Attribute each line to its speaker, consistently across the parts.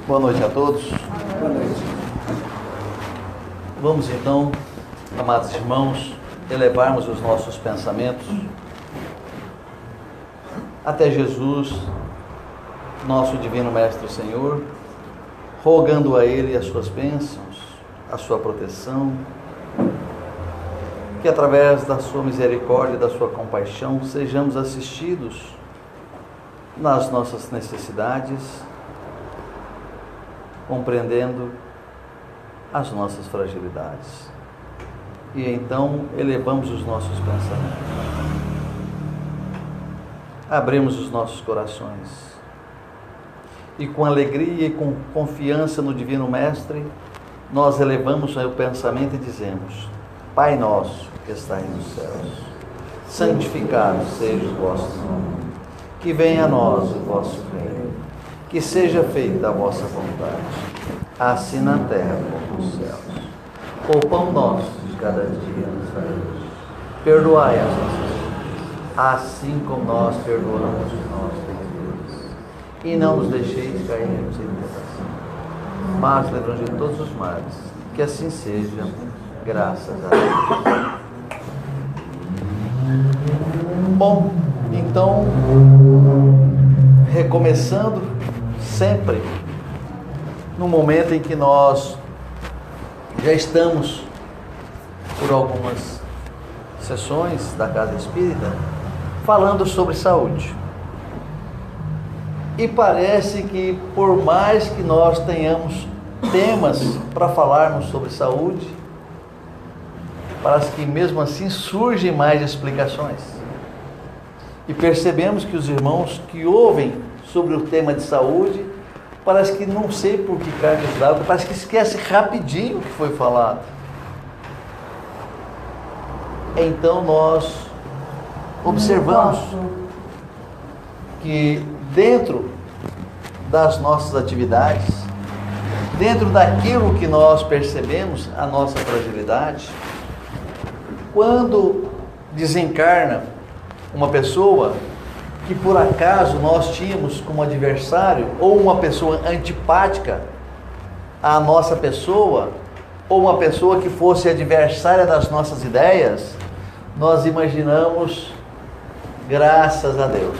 Speaker 1: Boa noite a todos.
Speaker 2: Boa noite.
Speaker 1: Vamos então, amados irmãos, elevarmos os nossos pensamentos até Jesus, nosso Divino Mestre Senhor, rogando a Ele as suas bênçãos, a sua proteção, que através da sua misericórdia e da sua compaixão sejamos assistidos nas nossas necessidades, compreendendo as nossas fragilidades. E então elevamos os nossos pensamentos, abrimos os nossos corações e com alegria e com confiança no Divino Mestre, nós elevamos o pensamento e dizemos: Pai nosso que estais nos céus, santificado seja o vosso nome, que venha a nós o vosso reino, que seja feita a vossa vontade, assim na terra como nos céus. O pão nosso de cada dia nos dai hoje. Perdoai as nossas dívidas, assim como nós perdoamos os nossos devedores. E não nos deixeis cair em tentação, mas livrai-nos de todos os males. Que assim seja, graças a Deus. Bom, então, recomeçando sempre no momento em que nós já estamos por algumas sessões da Casa Espírita falando sobre saúde. E parece que por mais que nós tenhamos temas para falarmos sobre saúde, parece que mesmo assim surgem mais explicações. E percebemos que os irmãos que ouvem sobre o tema de saúde, parece que não sei por que cargas d'água, parece que esquece rapidinho o que foi falado. Então nós observamos que dentro das nossas atividades, dentro daquilo que nós percebemos, a nossa fragilidade, quando desencarna uma pessoa que por acaso nós tínhamos como adversário, ou uma pessoa antipática à nossa pessoa, ou uma pessoa que fosse adversária das nossas ideias, nós imaginamos, graças a Deus.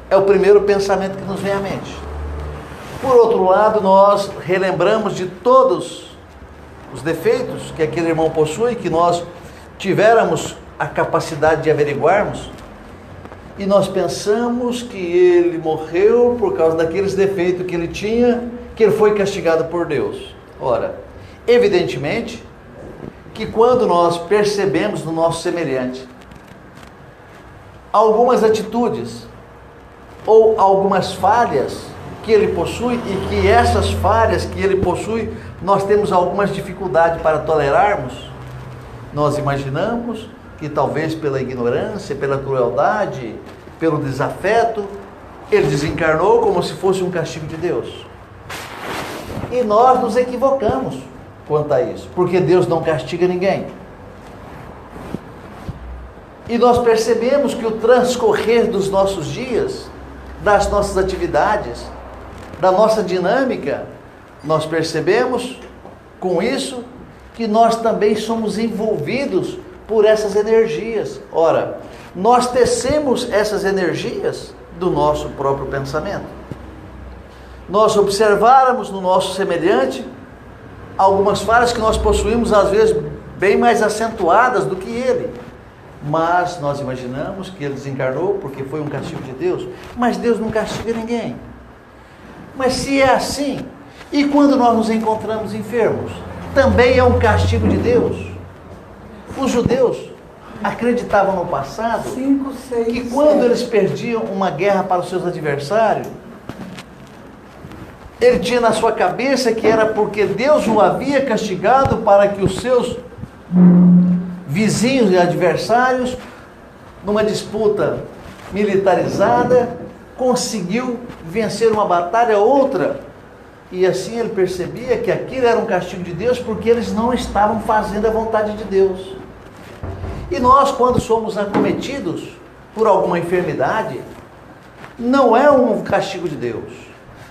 Speaker 1: É o primeiro pensamento que nos vem à mente. Por outro lado, nós relembramos de todos os defeitos que aquele irmão possui, que nós tivéramos a capacidade de averiguarmos, e nós pensamos que ele morreu por causa daqueles defeitos que ele tinha, que ele foi castigado por Deus. Ora, evidentemente que quando nós percebemos no nosso semelhante algumas atitudes ou algumas falhas que ele possui, e que essas falhas que ele possui nós temos algumas dificuldades para tolerarmos, nós imaginamos que talvez pela ignorância, pela crueldade, pelo desafeto, ele desencarnou como se fosse um castigo de Deus. E nós nos equivocamos quanto a isso, porque Deus não castiga ninguém. E nós percebemos que o transcorrer dos nossos dias, das nossas atividades, da nossa dinâmica, nós percebemos com isso que nós também somos envolvidos por essas energias. Ora, nós tecemos essas energias do nosso próprio pensamento. Nós observáramos no nosso semelhante algumas falhas que nós possuímos, às vezes bem mais acentuadas do que ele, mas nós imaginamos que ele desencarnou porque foi um castigo de Deus. Mas Deus não castiga ninguém. Mas se é assim, e quando nós nos encontramos enfermos, também é um castigo de Deus. Os judeus acreditavam no passado que quando eles perdiam uma guerra para os seus adversários, ele tinha na sua cabeça que era porque Deus o havia castigado para que os seus vizinhos e adversários, numa disputa militarizada, conseguiu vencer uma batalha ou outra, e assim ele percebia que aquilo era um castigo de Deus porque eles não estavam fazendo a vontade de Deus. E nós, quando somos acometidos por alguma enfermidade, não é um castigo de Deus,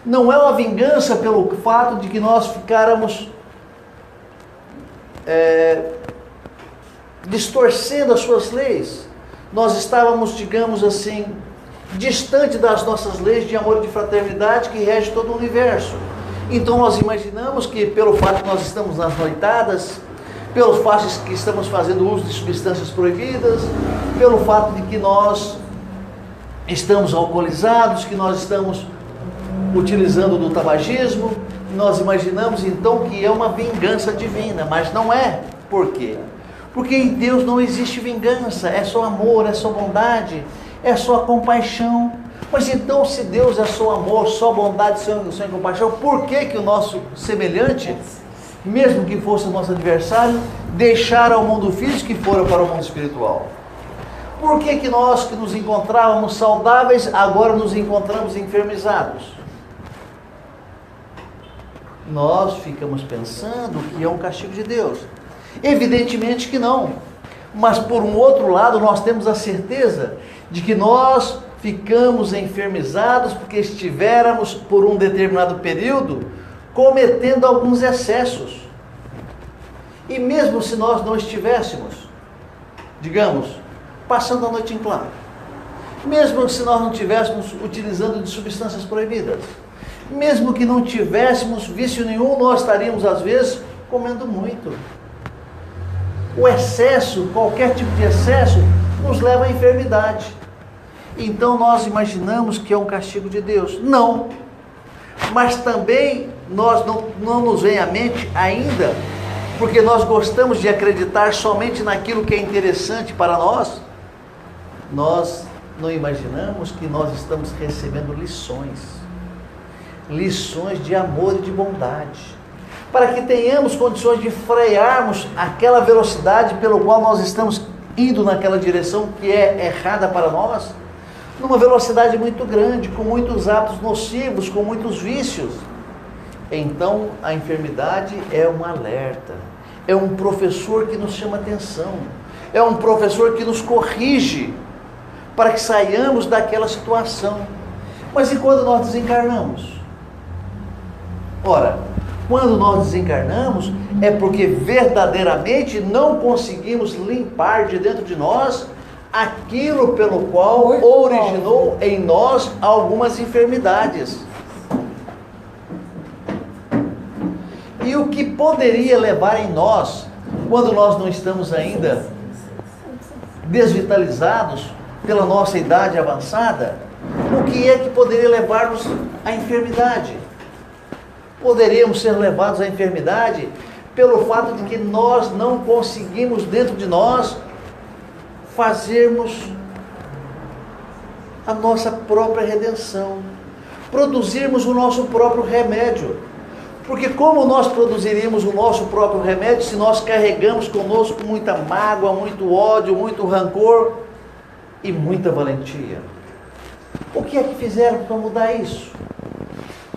Speaker 1: Não é uma vingança pelo fato de que nós ficáramos distorcendo as suas leis. Nós estávamos, digamos assim, distante das nossas leis de amor e de fraternidade que rege todo o universo. Então nós imaginamos que pelo fato que nós estamos nas noitadas, pelo fato de que estamos fazendo uso de substâncias proibidas, pelo fato de que nós estamos alcoolizados, que nós estamos utilizando do tabagismo, nós imaginamos então que é uma vingança divina, mas não é. Por quê? Porque em Deus não existe vingança, é só amor, é só bondade, é só compaixão. Mas então, se Deus é só amor, só bondade, só compaixão, por que que o nosso semelhante, mesmo que fosse o nosso adversário, deixara o mundo físico e fora para o mundo espiritual? Por que que nós que nos encontrávamos saudáveis, agora nos encontramos enfermizados? Nós ficamos pensando que é um castigo de Deus. Evidentemente que não. Mas por um outro lado, nós temos a certeza de que nós ficamos enfermizados porque estivermos por um determinado período cometendo alguns excessos. E mesmo se nós não estivéssemos, digamos, passando a noite em claro, mesmo se nós não estivéssemos utilizando de substâncias proibidas, mesmo que não tivéssemos vício nenhum, nós estaríamos às vezes comendo muito. O excesso, qualquer tipo de excesso, nos leva à enfermidade. Então nós imaginamos que é um castigo de Deus. Não. Mas também nós não nos vem à mente ainda, porque nós gostamos de acreditar somente naquilo que é interessante para nós. Nós não imaginamos que nós estamos recebendo lições de amor e de bondade, para que tenhamos condições de frearmos aquela velocidade pelo qual nós estamos indo naquela direção que é errada para nós, numa velocidade muito grande, com muitos hábitos nocivos, com muitos vícios. Então a enfermidade é um alerta, é um professor que nos chama atenção, é um professor que nos corrige para que saiamos daquela situação. Mas e quando nós desencarnamos? Ora, quando nós desencarnamos, é porque verdadeiramente não conseguimos limpar de dentro de nós aquilo pelo qual originou em nós algumas enfermidades. E o que poderia levar em nós, quando nós não estamos ainda desvitalizados pela nossa idade avançada, o que é que poderia levar-nos à enfermidade? Poderíamos ser levados à enfermidade pelo fato de que nós não conseguimos dentro de nós fazermos a nossa própria redenção, produzirmos o nosso próprio remédio. Porque como nós produziríamos o nosso próprio remédio se nós carregamos conosco muita mágoa, muito ódio, muito rancor e muita valentia? O que é que fizeram para mudar isso?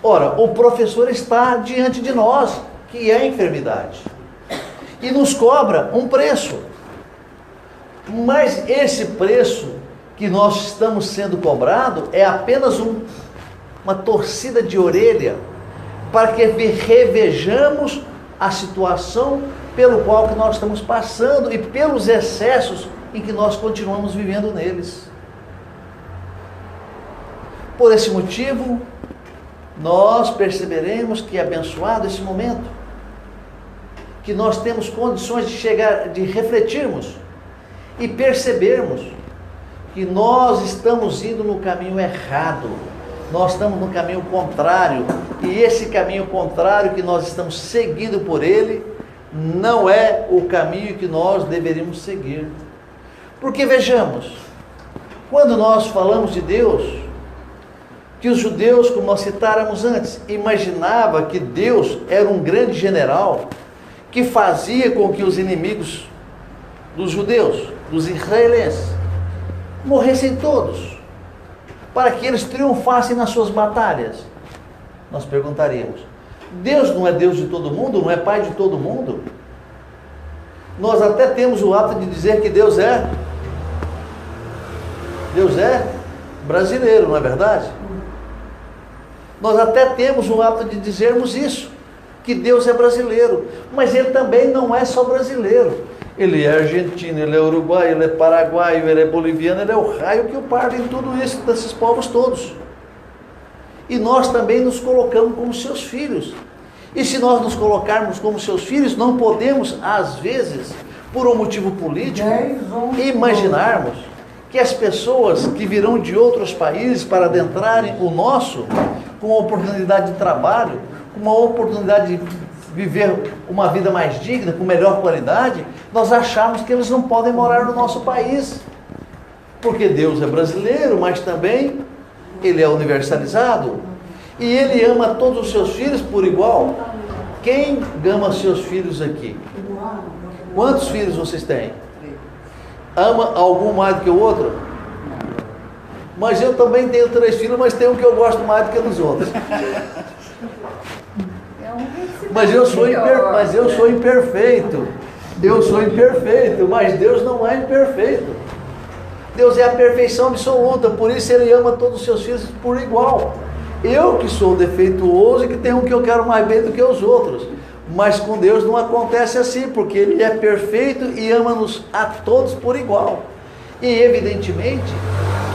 Speaker 1: Ora, o professor está diante de nós, que é a enfermidade, e nos cobra um preço. Mas esse preço que nós estamos sendo cobrado é apenas uma torcida de orelha para que revejamos a situação pelo qual que nós estamos passando e pelos excessos em que nós continuamos vivendo neles. Por esse motivo, nós perceberemos que é abençoado esse momento, que nós temos condições de refletirmos e percebermos que nós estamos indo no caminho errado, nós estamos no caminho contrário, e esse caminho contrário que nós estamos seguindo por ele, não é o caminho que nós deveríamos seguir. Porque vejamos, quando nós falamos de Deus, que os judeus, como nós citáramos antes, imaginavam que Deus era um grande general que fazia com que os inimigos dos judeus, dos israelenses, morressem todos, para que eles triunfassem nas suas batalhas. Nós perguntaríamos, Deus não é Deus de todo mundo? Não é Pai de todo mundo? Nós até temos o hábito de dizer que Deus é brasileiro, não é verdade? Nós até temos o hábito de dizermos isso, que Deus é brasileiro, mas Ele também não é só brasileiro. Ele é argentino, Ele é uruguaio, Ele é paraguaio, Ele é boliviano, Ele é o raio que o parta em tudo isso, desses povos todos. E nós também nos colocamos como seus filhos. E se nós nos colocarmos como seus filhos, não podemos, às vezes, por um motivo político, imaginarmos que as pessoas que virão de outros países para adentrarem o nosso, com uma oportunidade de trabalho, com uma oportunidade de viver uma vida mais digna, com melhor qualidade, nós achamos que eles não podem morar no nosso país. Porque Deus é brasileiro, mas também Ele é universalizado. E Ele ama todos os seus filhos por igual. Quem ama seus filhos aqui? Quantos filhos vocês têm? Ama algum mais do que o outro? Mas eu também tenho 3 filhos, mas tem um que eu gosto mais do que dos outros. Mas eu sou imperfeito. Eu sou imperfeito, mas Deus não é imperfeito. Deus é a perfeição absoluta, por isso Ele ama todos os seus filhos por igual. Eu que sou defeituoso e que tenho um que eu quero mais bem do que os outros. Mas com Deus não acontece assim, porque Ele é perfeito e ama-nos a todos por igual. E evidentemente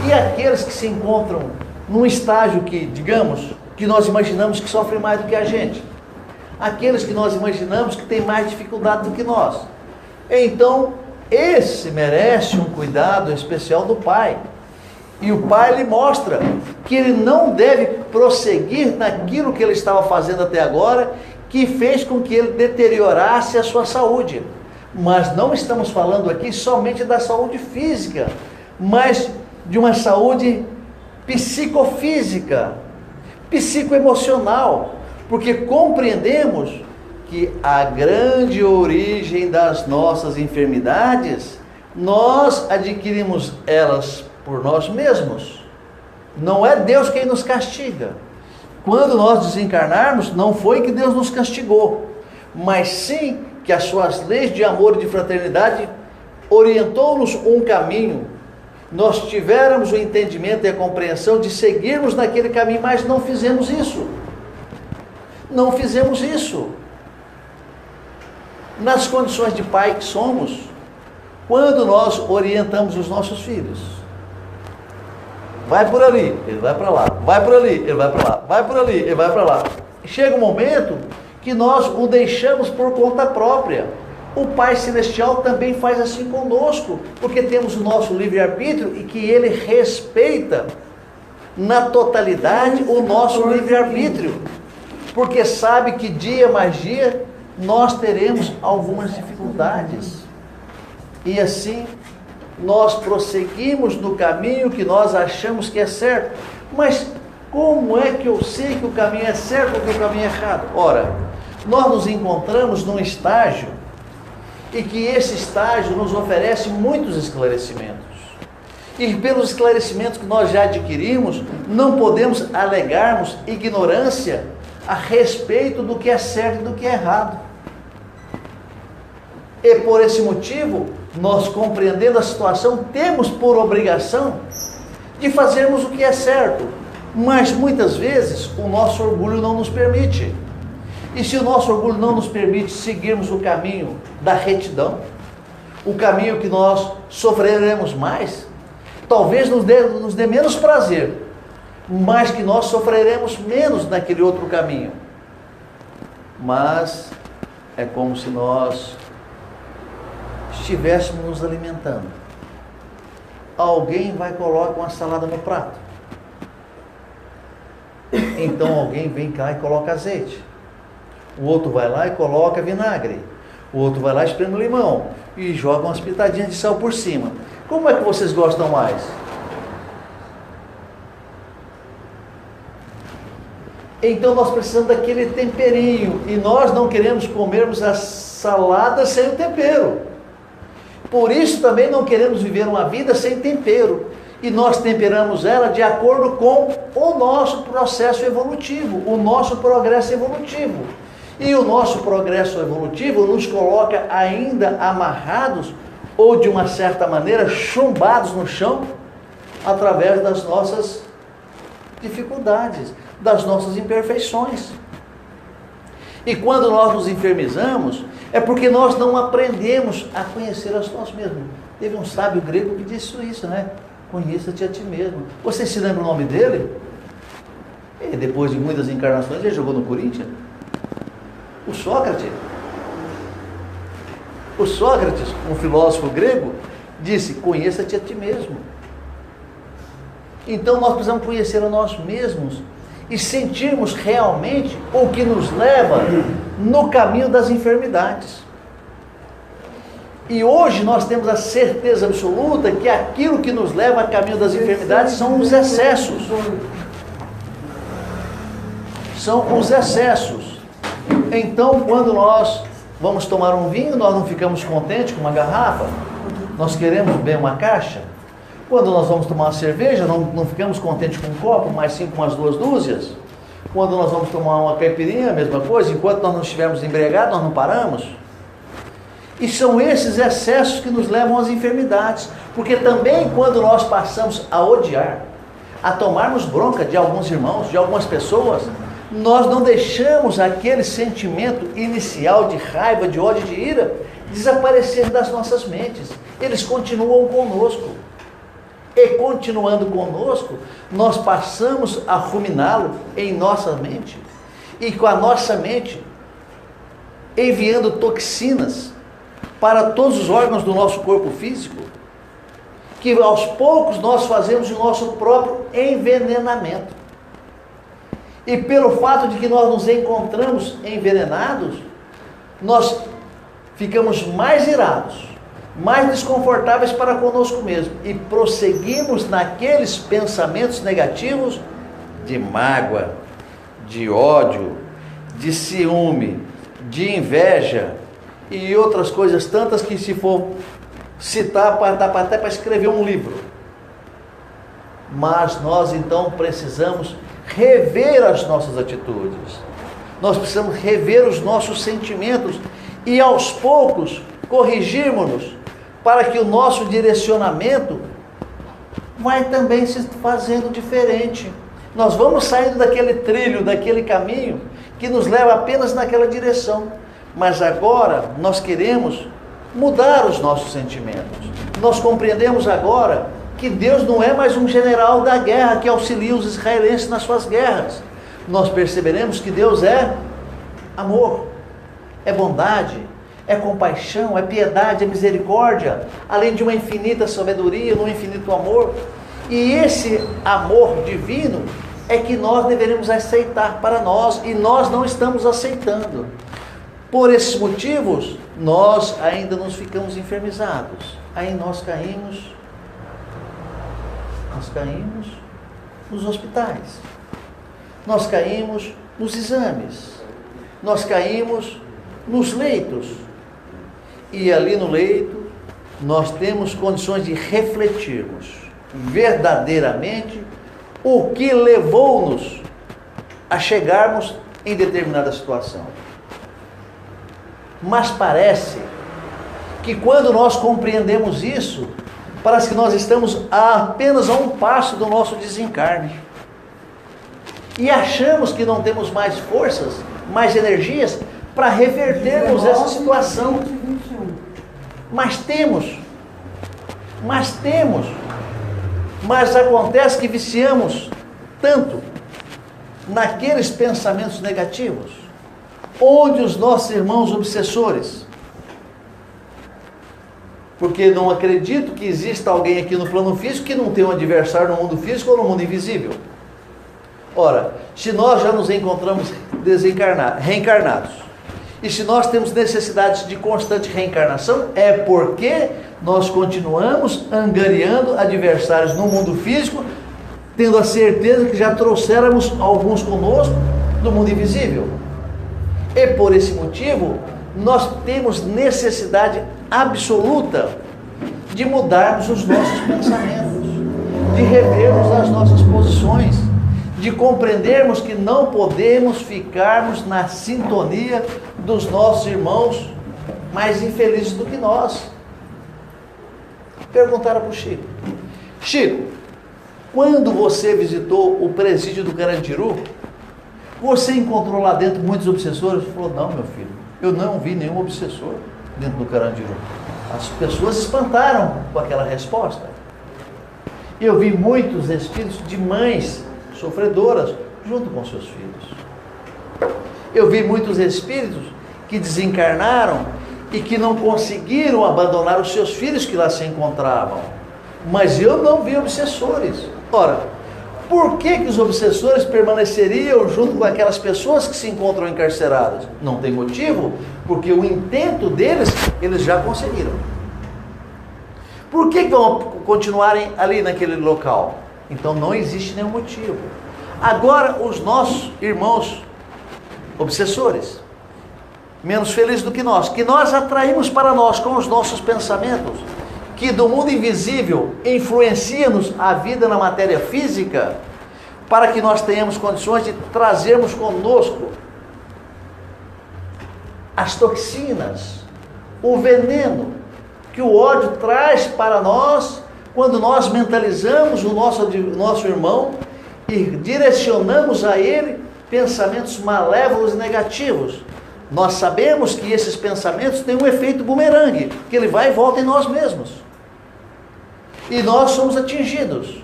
Speaker 1: que aqueles que se encontram num estágio que, digamos, que nós imaginamos que sofrem mais do que a gente, aqueles que nós imaginamos que têm mais dificuldade do que nós, então esse merece um cuidado especial do pai. E o pai lhe mostra que ele não deve prosseguir naquilo que ele estava fazendo até agora, que fez com que ele deteriorasse a sua saúde. Mas não estamos falando aqui somente da saúde física, mas de uma saúde psicofísica, psicoemocional, porque compreendemos que a grande origem das nossas enfermidades, nós adquirimos elas por nós mesmos. Não é Deus quem nos castiga. Quando nós desencarnarmos, não foi que Deus nos castigou, mas sim que as suas leis de amor e de fraternidade orientou-nos um caminho. Nós tivéramos o entendimento e a compreensão de seguirmos naquele caminho, mas não fizemos isso. Não fizemos isso. Nas condições de pai que somos, quando nós orientamos os nossos filhos, vai por ali, ele vai para lá, vai por ali, ele vai para lá, vai por ali, ele vai para lá. Chega um momento que nós o deixamos por conta própria. O Pai Celestial também faz assim conosco, porque temos o nosso livre-arbítrio e que Ele respeita na totalidade o nosso livre-arbítrio, porque sabe que dia mais dia nós teremos algumas dificuldades. E assim nós prosseguimos no caminho que nós achamos que é certo. Mas como é que eu sei que o caminho é certo ou que o caminho é errado? Ora, nós nos encontramos num estágio e que esse estágio nos oferece muitos esclarecimentos. E pelos esclarecimentos que nós já adquirimos, não podemos alegarmos ignorância a respeito do que é certo e do que é errado. E por esse motivo, nós, compreendendo a situação, temos por obrigação de fazermos o que é certo. Mas muitas vezes o nosso orgulho não nos permite. E se o nosso orgulho não nos permite seguirmos o caminho da retidão, o caminho que nós sofreremos mais, talvez nos dê menos prazer, mas que nós sofreremos menos naquele outro caminho. Mas é como se nós estivéssemos nos alimentando. Alguém vai e coloca uma salada no prato. Então alguém vem cá e coloca azeite. O outro vai lá e coloca vinagre. O outro vai lá e espreme limão e joga umas pitadinhas de sal por cima. Como é que vocês gostam mais? Então nós precisamos daquele temperinho. E nós não queremos comermos a salada sem o tempero. Por isso também não queremos viver uma vida sem tempero. E nós temperamos ela de acordo com o nosso processo evolutivo, o nosso progresso evolutivo. E o nosso progresso evolutivo nos coloca ainda amarrados, ou de uma certa maneira chumbados no chão, através das nossas dificuldades, das nossas imperfeições. E quando nós nos enfermizamos, é porque nós não aprendemos a conhecer a nós mesmos. Teve um sábio grego que disse isso, né? Conheça-te a ti mesmo. Você se lembra o nome dele? E depois de muitas encarnações, ele jogou no Corinthians. O Sócrates. O Sócrates, um filósofo grego, disse, conheça-te a ti mesmo. Então nós precisamos conhecer a nós mesmos e sentirmos realmente o que nos leva no caminho das enfermidades. E hoje nós temos a certeza absoluta que aquilo que nos leva a caminho das enfermidades são os excessos. São os excessos. Então, quando nós vamos tomar um vinho, nós não ficamos contentes com uma garrafa, nós queremos bem uma caixa. Quando nós vamos tomar uma cerveja, não ficamos contentes com um copo, mas sim com umas 2 dúzias. Quando nós vamos tomar uma caipirinha, a mesma coisa, enquanto nós não estivermos embriagados, nós não paramos. E são esses excessos que nos levam às enfermidades, porque também quando nós passamos a odiar, a tomarmos bronca de alguns irmãos, de algumas pessoas, nós não deixamos aquele sentimento inicial de raiva, de ódio, de ira, desaparecer das nossas mentes. Eles continuam conosco. E continuando conosco, nós passamos a ruminá-lo em nossa mente, e com a nossa mente enviando toxinas para todos os órgãos do nosso corpo físico, que aos poucos nós fazemos o nosso próprio envenenamento. E pelo fato de que nós nos encontramos envenenados, nós ficamos mais irados, mais desconfortáveis para conosco mesmo, e prosseguimos naqueles pensamentos negativos de mágoa, de ódio, de ciúme, de inveja e outras coisas tantas que, se for citar, dá até para escrever um livro. Mas nós então precisamos rever as nossas atitudes, nós precisamos rever os nossos sentimentos e aos poucos corrigirmos-nos, para que o nosso direcionamento vai também se fazendo diferente. Nós vamos saindo daquele trilho, daquele caminho que nos leva apenas naquela direção. Mas agora nós queremos mudar os nossos sentimentos. Nós compreendemos agora que Deus não é mais um general da guerra que auxilia os israelenses nas suas guerras. Nós perceberemos que Deus é amor, é bondade, é compaixão, é piedade, é misericórdia, além de uma infinita sabedoria, um infinito amor. E esse amor divino é que nós deveremos aceitar para nós, e nós não estamos aceitando. Por esses motivos, nós ainda nos ficamos enfermizados. Aí nós caímos nos hospitais, nós caímos nos exames, nós caímos nos leitos. E ali no leito, nós temos condições de refletirmos verdadeiramente o que levou-nos a chegarmos em determinada situação. Mas parece que quando nós compreendemos isso, parece que nós estamos apenas a um passo do nosso desencarne. E achamos que não temos mais forças, mais energias para revertermos essa situação. Mas temos. Mas acontece que viciamos tanto naqueles pensamentos negativos, onde os nossos irmãos obsessores, porque não acredito que exista alguém aqui no plano físico que não tenha um adversário no mundo físico ou no mundo invisível. Ora, se nós já nos encontramos reencarnados, e se nós temos necessidades de constante reencarnação, é porque nós continuamos angariando adversários no mundo físico, tendo a certeza que já trouxéramos alguns conosco do mundo invisível. E por esse motivo, nós temos necessidade absoluta de mudarmos os nossos pensamentos, de revermos as nossas posições, de compreendermos que não podemos ficarmos na sintonia dos nossos irmãos mais infelizes do que nós. Perguntaram para o Chico: Chico, Quando você visitou o presídio do Carandiru, você encontrou lá dentro muitos obsessores? Você falou, não, meu filho, eu não vi nenhum obsessor dentro do Carandiru. As pessoas espantaram com aquela resposta. Eu vi muitos espíritos de mães sofredoras junto com seus filhos. Eu vi muitos espíritos que desencarnaram e que não conseguiram abandonar os seus filhos que lá se encontravam. Mas eu não vi obsessores. Ora, por que os obsessores permaneceriam junto com aquelas pessoas que se encontram encarceradas? Não tem motivo, porque o intento deles, eles já conseguiram. Por que vão continuarem ali naquele local? Então não existe nenhum motivo. Agora, os nossos irmãos obsessores, menos felizes do que nós atraímos para nós com os nossos pensamentos, que do mundo invisível influencia-nos a vida na matéria física, para que nós tenhamos condições de trazermos conosco as toxinas, o veneno que o ódio traz para nós, quando nós mentalizamos o nosso irmão e direcionamos a ele pensamentos malévolos e negativos. Nós sabemos que esses pensamentos têm um efeito bumerangue, que ele vai e volta em nós mesmos. E nós somos atingidos.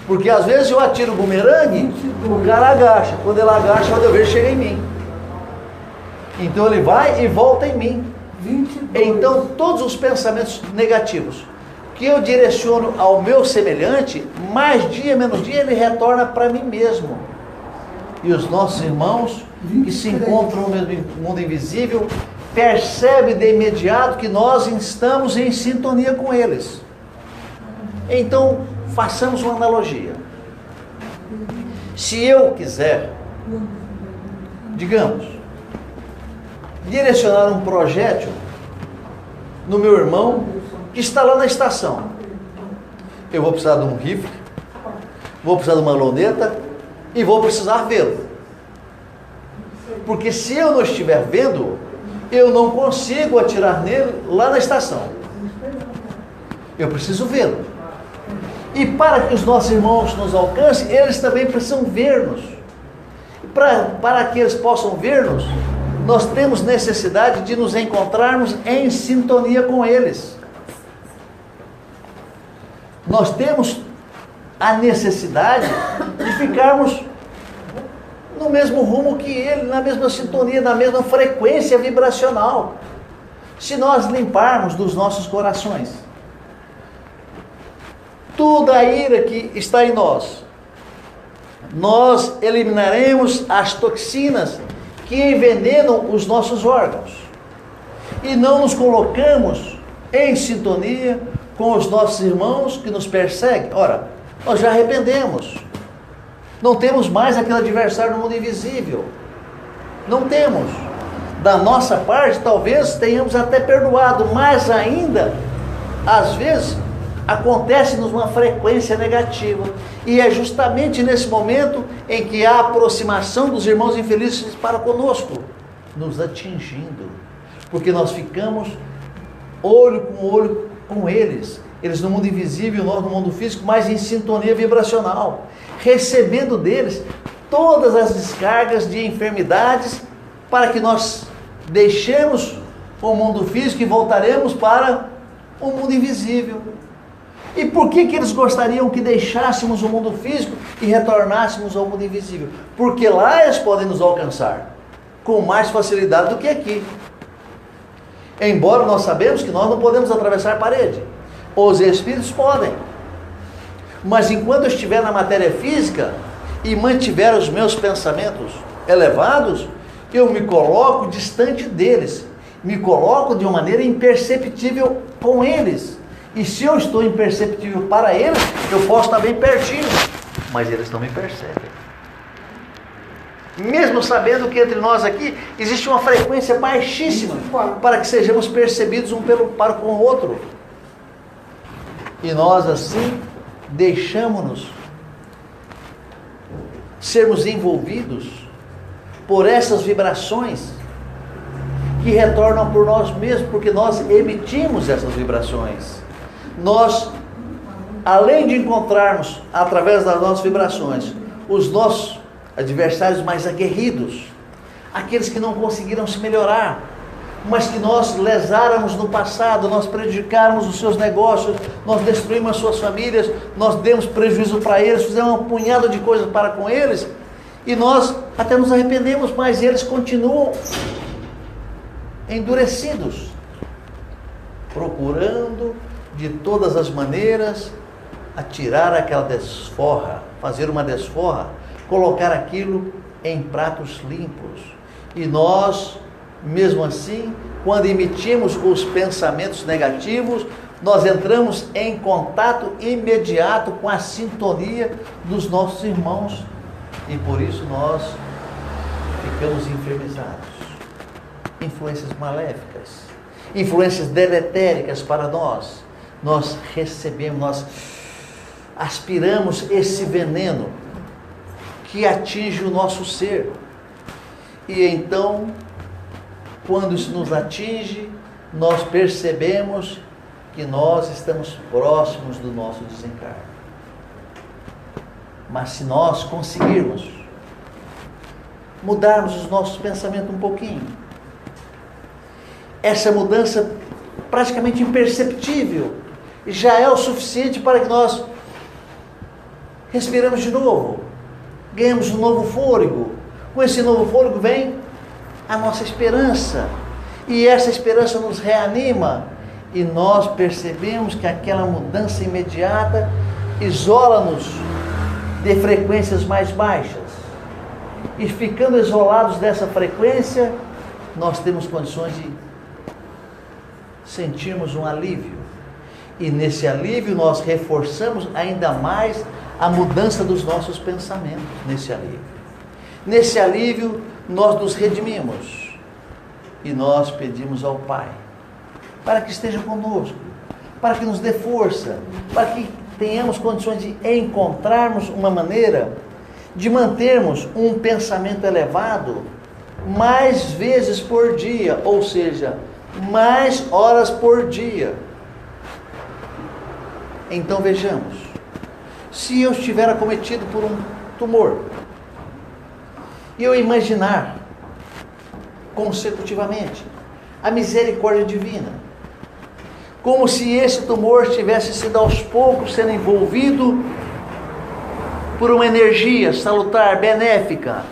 Speaker 1: Porque às vezes eu atiro o bumerangue, o cara agacha. Quando ele agacha, quando eu vejo, chega em mim. Então ele vai e volta em mim. 22. Então todos os pensamentos negativos que eu direciono ao meu semelhante, mais dia, menos dia, ele retorna para mim mesmo. E os nossos irmãos que se encontram no mundo invisível percebem de imediato que nós estamos em sintonia com eles. Então, façamos uma analogia. Se eu quiser, digamos, direcionar um projétil no meu irmão que está lá na estação, eu vou precisar de um rifle, vou precisar de uma luneta e vou precisar vê-lo. Porque se eu não estiver vendo, eu não consigo atirar nele lá na estação. Eu preciso vê-lo. E para que os nossos irmãos nos alcancem, eles também precisam ver-nos. Para que eles possam ver-nos, nós temos necessidade de nos encontrarmos em sintonia com eles. Nós temos a necessidade de ficarmos no mesmo rumo que ele, na mesma sintonia, na mesma frequência vibracional. Se nós limparmos dos nossos corações toda a ira que está em nós, nós eliminaremos as toxinas que envenenam os nossos órgãos e não nos colocamos em sintonia com os nossos irmãos que nos perseguem. Ora, nós já arrependemos, não temos mais aquele adversário no mundo invisível, não temos. Da nossa parte, talvez tenhamos até perdoado, mas ainda, às vezes, acontece-nos uma frequência negativa. E é justamente nesse momento em que há a aproximação dos irmãos infelizes para conosco, nos atingindo. Porque nós ficamos olho com eles. Eles no mundo invisível, nós no mundo físico, mas em sintonia vibracional. Recebendo deles todas as descargas de enfermidades para que nós deixemos o mundo físico e voltaremos para o mundo invisível. E por que eles gostariam que deixássemos o mundo físico e retornássemos ao mundo invisível? Porque lá eles podem nos alcançar com mais facilidade do que aqui. Embora nós sabemos que nós não podemos atravessar a parede. Os espíritos podem. Mas enquanto eu estiver na matéria física e mantiver os meus pensamentos elevados, eu me coloco distante deles. Me coloco de uma maneira imperceptível com eles. E se eu estou imperceptível para eles, eu posso estar bem pertinho, mas eles não me percebem. Mesmo sabendo que entre nós aqui existe uma frequência baixíssima para que sejamos percebidos um para com o outro. E nós assim deixamos-nos sermos envolvidos por essas vibrações que retornam por nós mesmos, porque nós emitimos essas vibrações. Nós além de encontrarmos, através das nossas vibrações, os nossos adversários mais aguerridos, aqueles que não conseguiram se melhorar, mas que nós lesáramos no passado, nós prejudicáramos os seus negócios, nós destruímos as suas famílias, nós demos prejuízo para eles, fizemos um punhado de coisas para com eles, e nós até nos arrependemos, mas eles continuam endurecidos, procurando de todas as maneiras atirar aquela desforra, fazer uma desforra, colocar aquilo em pratos limpos. E nós, mesmo assim, quando emitimos os pensamentos negativos, nós entramos em contato imediato com a sintonia dos nossos irmãos, e por isso nós ficamos enfermizados. Influências maléficas, influências deletéricas para nós. Nós recebemos, nós aspiramos esse veneno que atinge o nosso ser. E então, quando isso nos atinge, nós percebemos que nós estamos próximos do nosso desencarne. Mas se nós conseguirmos mudarmos os nossos pensamentos um pouquinho, essa mudança praticamente imperceptível já é o suficiente para que nós respiramos de novo, ganhamos um novo fôlego. Com esse novo fôlego vem a nossa esperança, e essa esperança nos reanima, e nós percebemos que aquela mudança imediata isola-nos de frequências mais baixas, e ficando isolados dessa frequência, nós temos condições de sentirmos um alívio, e nesse alívio nós reforçamos ainda mais a mudança dos nossos pensamentos. Nesse alívio nós nos redimimos, e nós pedimos ao Pai para que esteja conosco, para que nos dê força, para que tenhamos condições de encontrarmos uma maneira de mantermos um pensamento elevado mais vezes por dia, ou seja, mais horas por dia. Então vejamos, se eu estiver acometido por um tumor, e eu imaginar consecutivamente a misericórdia divina, como se esse tumor tivesse sido aos poucos sendo envolvido por uma energia salutar, benéfica,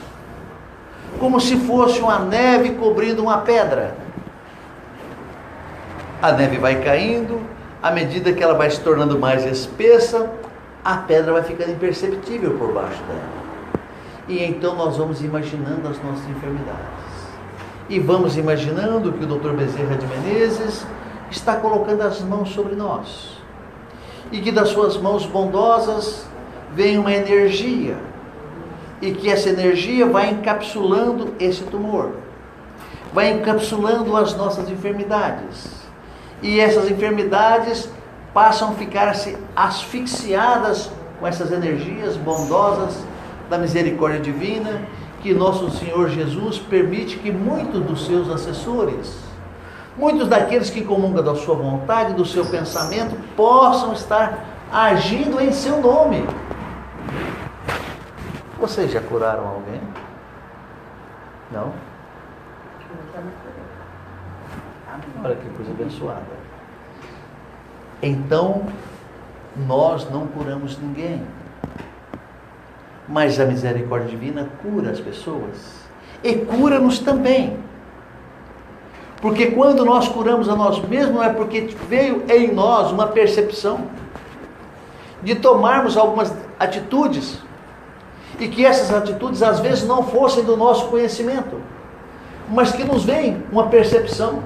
Speaker 1: como se fosse uma neve cobrindo uma pedra. A neve vai caindo, à medida que ela vai se tornando mais espessa, a pedra vai ficando imperceptível por baixo dela. E então nós vamos imaginando as nossas enfermidades. E vamos imaginando que o Dr. Bezerra de Menezes está colocando as mãos sobre nós. E que das suas mãos bondosas vem uma energia. E que essa energia vai encapsulando esse tumor. Vai encapsulando as nossas enfermidades. E essas enfermidades passam a ficar-se asfixiadas com essas energias bondosas da misericórdia divina, que nosso Senhor Jesus permite que muitos dos seus assessores, muitos daqueles que comungam da sua vontade, do seu pensamento, possam estar agindo em seu nome. Vocês já curaram alguém? Não? Olha que coisa abençoada. Então, nós não curamos ninguém, mas a misericórdia divina cura as pessoas, e cura-nos também, porque quando nós curamos a nós mesmos, é porque veio em nós uma percepção de tomarmos algumas atitudes, e que essas atitudes às vezes não fossem do nosso conhecimento, mas que nos vem uma percepção,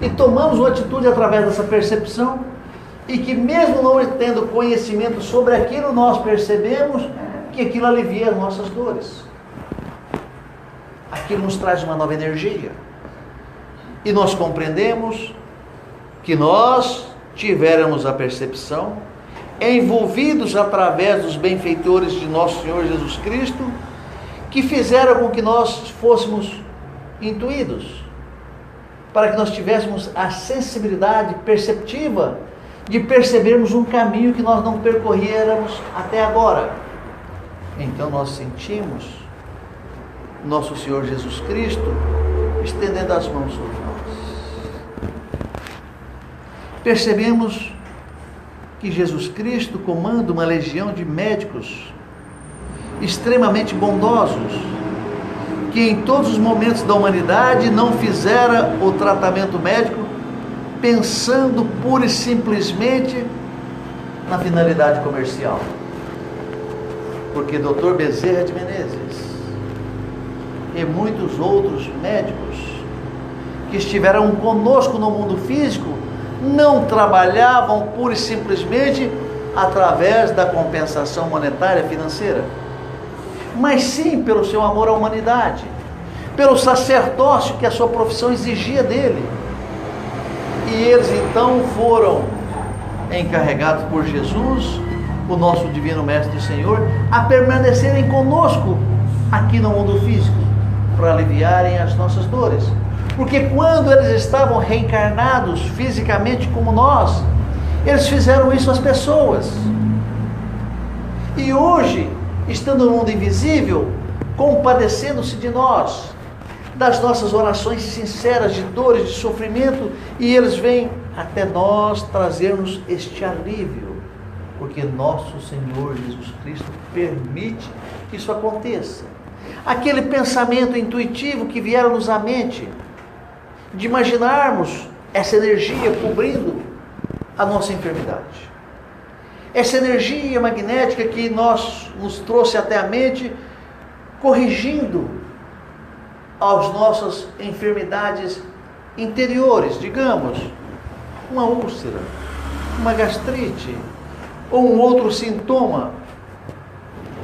Speaker 1: e tomamos uma atitude através dessa percepção, e que mesmo não tendo conhecimento sobre aquilo, nós percebemos que aquilo alivia as nossas dores. Aquilo nos traz uma nova energia. E nós compreendemos que nós tivéramos a percepção, envolvidos através dos benfeitores de nosso Senhor Jesus Cristo, que fizeram com que nós fôssemos intuídos, para que nós tivéssemos a sensibilidade perceptiva de percebermos um caminho que nós não percorréramos até agora. Então nós sentimos nosso Senhor Jesus Cristo estendendo as mãos sobre nós. Percebemos que Jesus Cristo comanda uma legião de médicos extremamente bondosos, que em todos os momentos da humanidade não fizera o tratamento médico pensando pura e simplesmente na finalidade comercial. Porque Dr. Bezerra de Menezes e muitos outros médicos que estiveram conosco no mundo físico não trabalhavam pura e simplesmente através da compensação monetária financeira, mas sim pelo seu amor à humanidade, pelo sacerdócio que a sua profissão exigia dele. E eles então foram encarregados por Jesus, o nosso divino Mestre e Senhor, a permanecerem conosco aqui no mundo físico, para aliviarem as nossas dores. Porque quando eles estavam reencarnados fisicamente como nós, eles fizeram isso às pessoas. E hoje, estando no mundo invisível, compadecendo-se de nós, das nossas orações sinceras de dores, de sofrimento, e eles vêm até nós trazer-nos este alívio, porque nosso Senhor Jesus Cristo permite que isso aconteça. Aquele pensamento intuitivo que vier-nos à mente, de imaginarmos essa energia cobrindo a nossa enfermidade, essa energia magnética que nos trouxe até a mente, corrigindo as nossas enfermidades interiores, digamos, uma úlcera, uma gastrite, ou um outro sintoma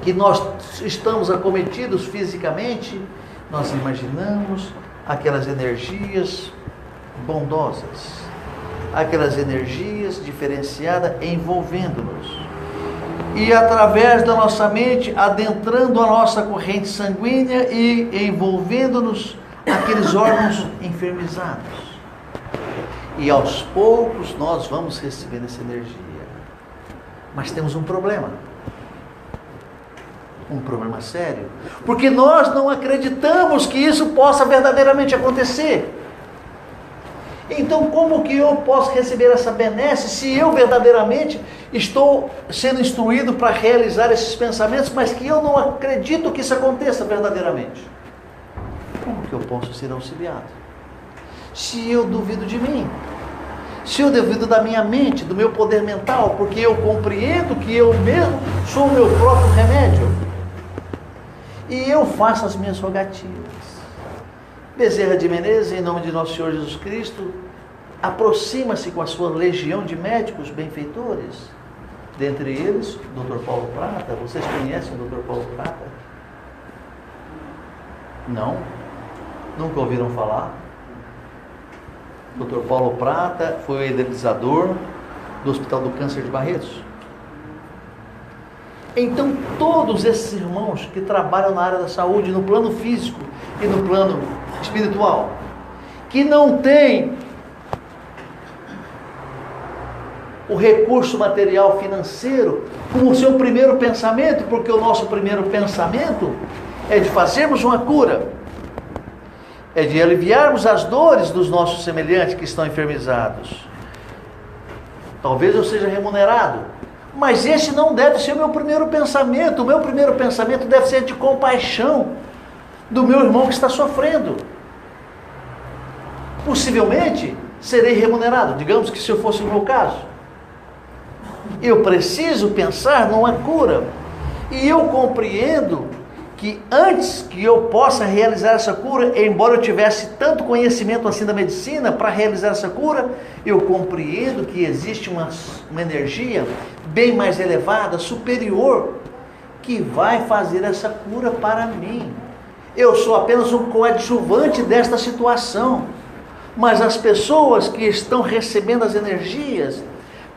Speaker 1: que nós estamos acometidos fisicamente, nós imaginamos aquelas energias bondosas, aquelas energias diferenciadas envolvendo-nos. E através da nossa mente, adentrando a nossa corrente sanguínea e envolvendo-nos aqueles órgãos enfermizados. E aos poucos nós vamos recebendo essa energia. Mas temos um problema sério, porque nós não acreditamos que isso possa verdadeiramente acontecer. Então, como que eu posso receber essa benesse se eu verdadeiramente estou sendo instruído para realizar esses pensamentos, mas que eu não acredito que isso aconteça verdadeiramente? Como que eu posso ser auxiliado? Se eu duvido de mim, se eu duvido da minha mente, do meu poder mental, porque eu compreendo que eu mesmo sou o meu próprio remédio, e eu faço as minhas rogativas. Bezerra de Menezes, em nome de nosso Senhor Jesus Cristo, aproxima-se com a sua legião de médicos benfeitores, dentre eles, Dr. Paulo Prata. Vocês conhecem o Dr. Paulo Prata? Não? Nunca ouviram falar? Dr. Paulo Prata foi o idealizador do Hospital do Câncer de Barretos. Então, todos esses irmãos que trabalham na área da saúde, no plano físico e no plano espiritual, que não têm o recurso material financeiro como o seu primeiro pensamento, porque o nosso primeiro pensamento é de fazermos uma cura, é de aliviarmos as dores dos nossos semelhantes que estão enfermizados. Talvez eu seja remunerado, mas esse não deve ser o meu primeiro pensamento. O meu primeiro pensamento deve ser de compaixão do meu irmão que está sofrendo. Possivelmente serei remunerado, digamos que se eu fosse o meu caso. Eu preciso pensar numa cura, e eu compreendo que antes que eu possa realizar essa cura, embora eu tivesse tanto conhecimento assim da medicina para realizar essa cura, eu compreendo que existe uma energia bem mais elevada, superior, que vai fazer essa cura para mim. Eu sou apenas um coadjuvante desta situação, mas as pessoas que estão recebendo as energias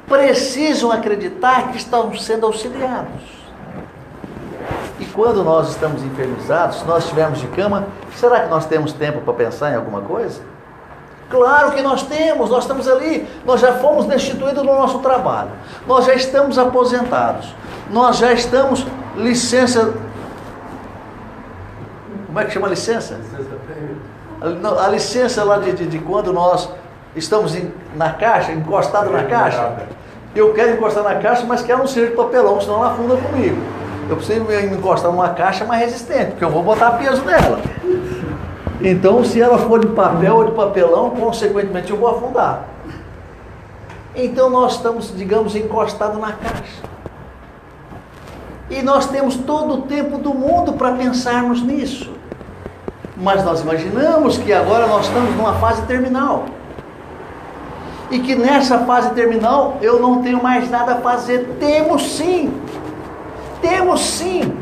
Speaker 1: precisam acreditar que estão sendo auxiliados. E quando nós estamos enfermizados, se nós estivermos de cama, será que nós temos tempo para pensar em alguma coisa? Claro que nós temos, nós estamos ali, nós já fomos destituídos do nosso trabalho, nós já estamos aposentados, nós já estamos licença, como é que chama a licença? A licença lá de quando nós estamos na caixa, encostado na caixa. Eu quero encostar na caixa, mas quero um ser de papelão, senão ela afunda comigo. Eu preciso me encostar numa caixa mais resistente, porque eu vou botar peso nela. Então, se ela for de papel ou de papelão, consequentemente eu vou afundar. Então, nós estamos, digamos, encostados na caixa. E nós temos todo o tempo do mundo para pensarmos nisso. Mas nós imaginamos que agora nós estamos numa fase terminal. E que nessa fase terminal eu não tenho mais nada a fazer. Temos sim. Temos sim.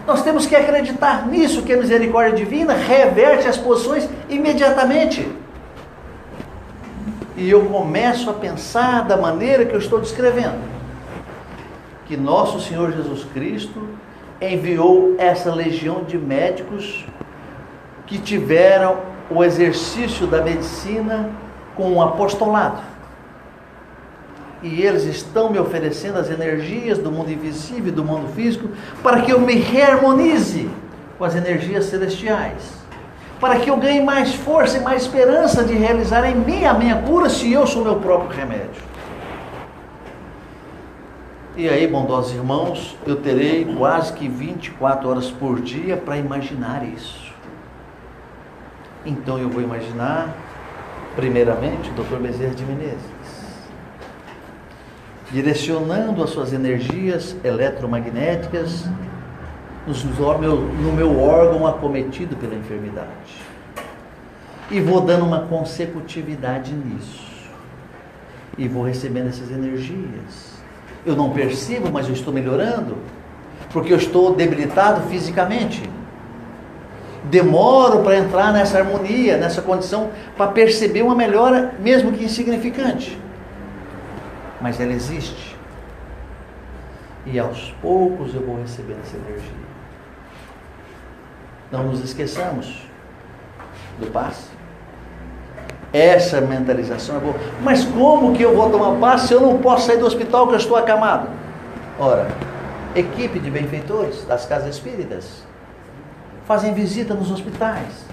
Speaker 1: Nós temos que acreditar nisso, que a misericórdia divina reverte as posições imediatamente. E eu começo a pensar da maneira que eu estou descrevendo. Que nosso Senhor Jesus Cristo enviou essa legião de médicos que tiveram o exercício da medicina com um apostolado. E eles estão me oferecendo as energias do mundo invisível e do mundo físico para que eu me reharmonize com as energias celestiais. Para que eu ganhe mais força e mais esperança de realizar em mim a minha cura, se eu sou meu próprio remédio. E aí, bondosos irmãos, eu terei quase que 24 horas por dia para imaginar isso. Então eu vou imaginar, primeiramente, o Dr. Bezerra de Menezes, direcionando as suas energias eletromagnéticas no meu órgão acometido pela enfermidade. E vou dando uma consecutividade nisso. E vou recebendo essas energias. Eu não percebo, mas eu estou melhorando, porque eu estou debilitado fisicamente. Demoro para entrar nessa harmonia, nessa condição, para perceber uma melhora, mesmo que insignificante. Mas ela existe. E aos poucos eu vou recebendo essa energia. Não nos esqueçamos do passe. Essa mentalização é boa. Mas como que eu vou tomar passe se eu não posso sair do hospital que eu estou acamado? Ora, equipe de benfeitores das casas espíritas fazem visita nos hospitais,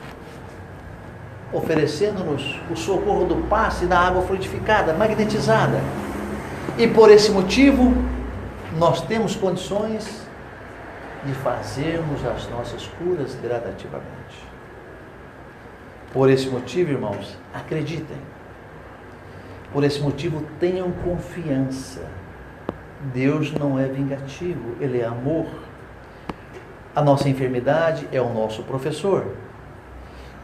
Speaker 1: oferecendo-nos o socorro do passe da água fluidificada, magnetizada. E por esse motivo, nós temos condições de fazermos as nossas curas gradativamente. Por esse motivo, irmãos, acreditem. Por esse motivo, tenham confiança. Deus não é vingativo, Ele é amor. A nossa enfermidade é o nosso professor,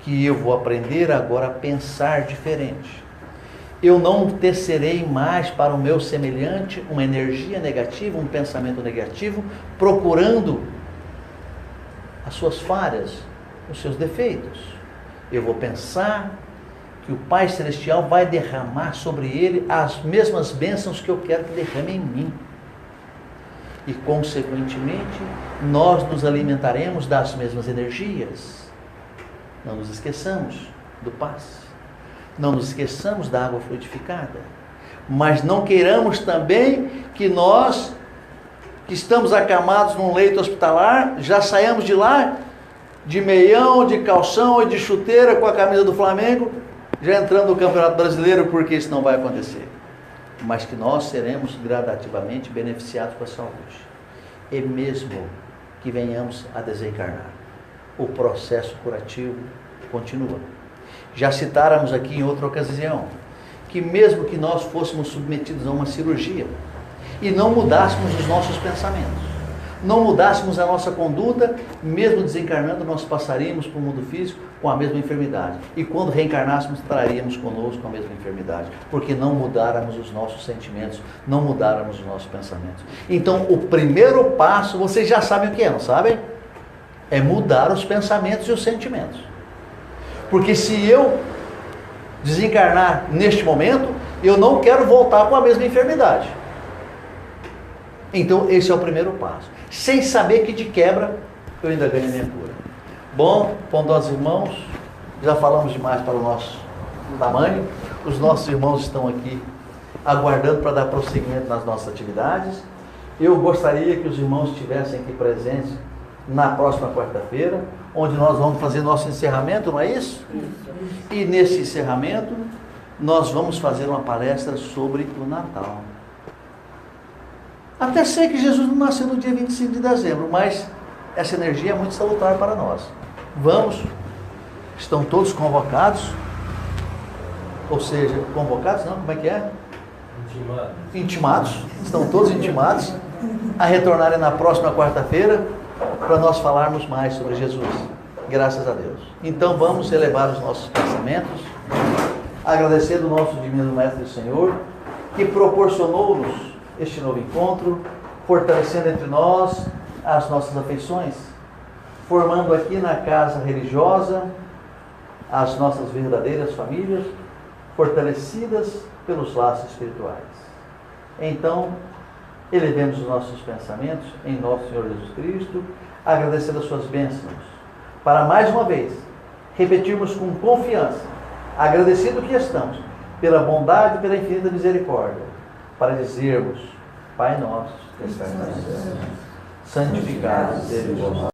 Speaker 1: que eu vou aprender agora a pensar diferente. Eu não tecerei mais para o meu semelhante uma energia negativa, um pensamento negativo, procurando as suas falhas, os seus defeitos. Eu vou pensar que o Pai Celestial vai derramar sobre ele as mesmas bênçãos que eu quero que derrame em mim. E, consequentemente, nós nos alimentaremos das mesmas energias. Não nos esqueçamos do passe. Não nos esqueçamos da água fluidificada. Mas não queiramos também que nós, que estamos acamados num leito hospitalar, já saiamos de lá de meião, de calção e de chuteira com a camisa do Flamengo, já entrando no Campeonato Brasileiro, porque isso não vai acontecer. Mas que nós seremos gradativamente beneficiados com a saúde. E mesmo que venhamos a desencarnar, o processo curativo continua. Já citáramos aqui em outra ocasião, que mesmo que nós fôssemos submetidos a uma cirurgia e não mudássemos os nossos pensamentos, não mudássemos a nossa conduta, mesmo desencarnando, nós passaríamos para o mundo físico com a mesma enfermidade. E quando reencarnássemos, traríamos conosco a mesma enfermidade, porque não mudáramos os nossos sentimentos, não mudáramos os nossos pensamentos. Então, o primeiro passo, vocês já sabem o que é, não sabem? É mudar os pensamentos e os sentimentos. Porque se eu desencarnar neste momento, eu não quero voltar com a mesma enfermidade. Então, esse é o primeiro passo. Sem saber que de quebra eu ainda ganho a minha cura. Bom, bondosos irmãos, já falamos demais para o nosso tamanho. Os nossos irmãos estão aqui aguardando para dar prosseguimento nas nossas atividades. Eu gostaria que os irmãos estivessem aqui presentes na próxima quarta-feira, onde nós vamos fazer nosso encerramento, não é isso? E nesse encerramento, nós vamos fazer uma palestra sobre o Natal. Até sei que Jesus não nasceu no dia 25 de dezembro, mas essa energia é muito salutar para nós. Vamos, estão todos convocados, ou seja, convocados não, como é que é? Intimados, estão todos intimados a retornarem na próxima quarta-feira para nós falarmos mais sobre Jesus. Graças a Deus. Então vamos elevar os nossos pensamentos, agradecendo o nosso divino Mestre do Senhor, que proporcionou-nos este novo encontro, fortalecendo entre nós as nossas afeições, formando aqui na casa religiosa as nossas verdadeiras famílias, fortalecidas pelos laços espirituais. Então, elevemos os nossos pensamentos em nosso Senhor Jesus Cristo, agradecendo as suas bênçãos, para mais uma vez repetirmos com confiança, agradecido que estamos, pela bondade e pela infinita misericórdia, para dizermos: Pai nosso, que estás no céu, santificado seja o vosso nome.